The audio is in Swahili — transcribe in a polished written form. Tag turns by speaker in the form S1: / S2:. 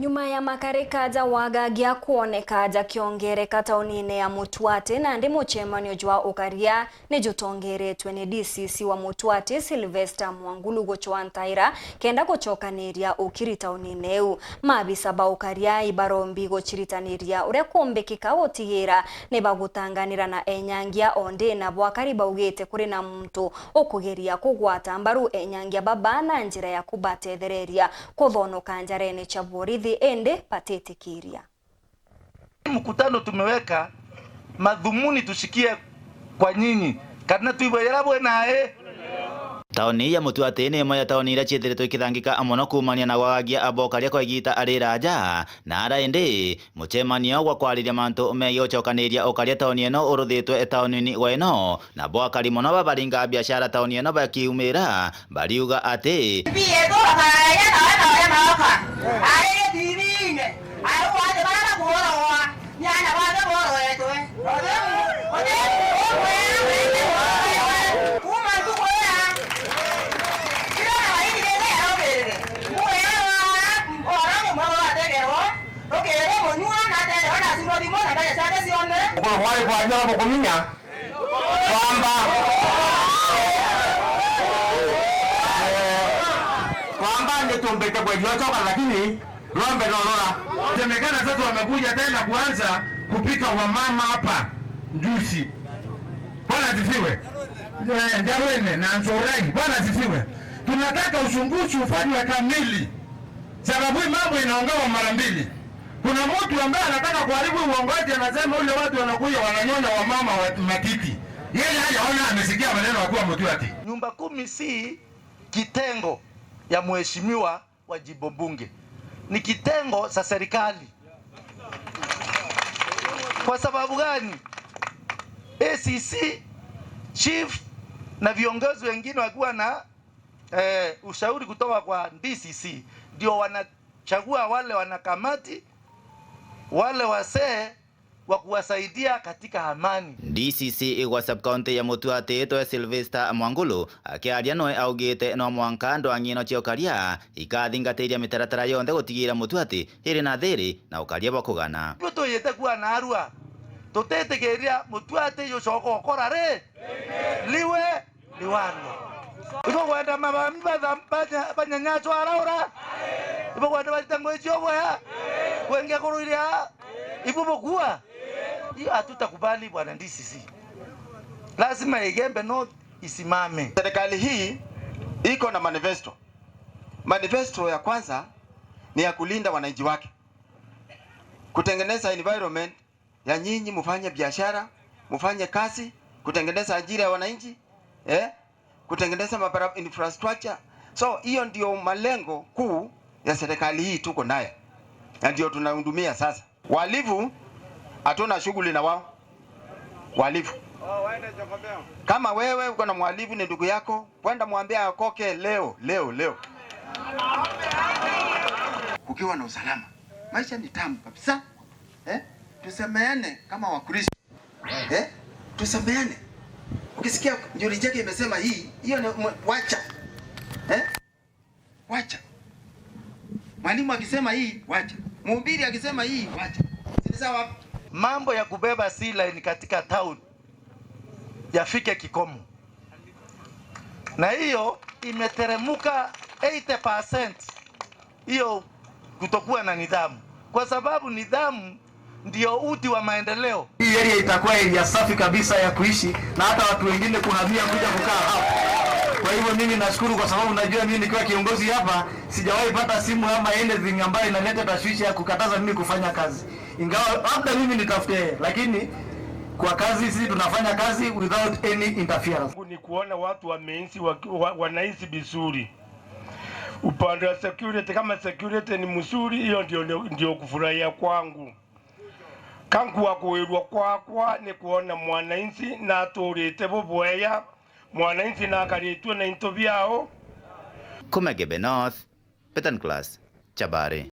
S1: Nyuma ya makare kaja wagagia kuoneka jakiongereka taunine ya Mutwate na ndi muchemanio jwa ukaria ni jutongeretwe ni DCC wa Mutwate Sylvester Mwangulu gochwantaira kenda gochokaniria ukiri taunine eu mabisa ba ukaria ibarombi gochiritaniria ure kumbekika otigera ne bagutanganira na enyangia onde na bwakari baugete kuri na muntu okugeria kugwata mbaru enyangia babana njira ya kubatethereria kuthonoka njarene chaborithi ende patetikiria.
S2: Mkutano tumeweka madhumuni tushikie kwa nyinyi kana tuiboyera bwenae
S3: taoni ya Mutwate ni moya taoni ira chiethiretwo ikithangika amono kumania na wagagia abokaria kwa igita ari raja na ara ende muchemanio gwa kwariria mantu meyo chokaniria okaria taoni eno uruthitwe taoni-ini weno na bwakari mono babaringa biashara taoni eno bakiumira bariuga ati
S4: kwamba nitumbete kwa vyotoka lakini rombe nolora semekana sasa wamekuja tena kuanza kupika wamama hapa juzi. Bwana asifiwe. Ndawene na nzorai. Bwana asifiwe. Tunataka uchunguzi ufanywe kamili. Sababu mambo inaongewa mara mbili. Kuna mtu ambaye anataka kuharibu uongozi anasema ule watu wanakuja wananyonya wamama wa matiti. Yeye hajaona amesikia maneno ya kuwa Mutwate.
S2: Nyumba 10 si kitengo ya mheshimiwa wa jimbo bunge. Ni kitengo sa serikali. Kwa sababu gani? ACC chief na viongozi wengine wakiwa na ushauri kutoka kwa DCC ndio wanachagua wale wanakamati wale wasee wa kuwasaidia katika amani.
S3: DCC wa sub-county ya Mutwate to Sylvester Mwangulu akiaria noe augite no mwanka ndwangino chiokaria ikathingatĩria mitaratara yonde gutigira Mutwate iri na thiri na ukaria bakugana.
S2: Tuyete kuwa na arua tutetegeria Mutwate yocoko okora re liwe liwano ibo kwenda mabami banyanyacho araura ibo kwenda batango ichobwa ya kwenge kururia ibo bokua hiyo hatutakubali bwana DCC. Lazima Igembe North isimame.
S4: Serikali hii iko na manifesto. Manifesto ya kwanza ni ya kulinda wananchi wake, kutengeneza environment ya nyinyi mufanye biashara, mufanye kazi, kutengeneza ajira ya wananchi, kutengeneza mabarabara infrastructure. So hiyo ndio malengo kuu ya serikali hii tuko naye. Na ndio tunahudumia sasa. Walivu hatuna shughuli na wao. Walivu. Kama wewe uko na mwalivu ni ndugu yako, kwenda mwambie akoke leo. Kukiwa na usalama, maisha ni tamu kabisa. Tusameane kama Wakristo. Tusameane. Ukisikia Njuri Njeke imesema hiyo ni wacha. Wacha. Mwalimu akisema wacha. Mhubiri akisema wacha. Si sawa?
S2: Mambo ya kubeba C-line katika town yafike kikomo. Na hiyo imeteremuka 80%. Hiyo kutokuwa na nidhamu. Kwa sababu nidhamu ndio uti wa maendeleo.
S4: Hii area itakuwa area safi kabisa ya kuishi na hata watu wengine kuhamia kuja kukaa hapa. Kwa hivyo mimi nashukuru kwa sababu najua mimi nikiwa kiongozi hapa sijawahi pata simu ama anything ambayo inaleta tashwishi ya kukataza mimi kufanya kazi. Ingawa labda mimi nitafute, lakini kwa kazi sisi tunafanya kazi without any interference.
S5: Ni kuona watu wanaishi vizuri. Upande wa security, kama security ni mzuri, hiyo ndio kufurahia kwangu. Kangu wakuirwa kwa ni kuona mwananchi na turite bubweya mwananchi na akaritwe na into byao.
S3: Kumegebe North, Petan Class, Chabare.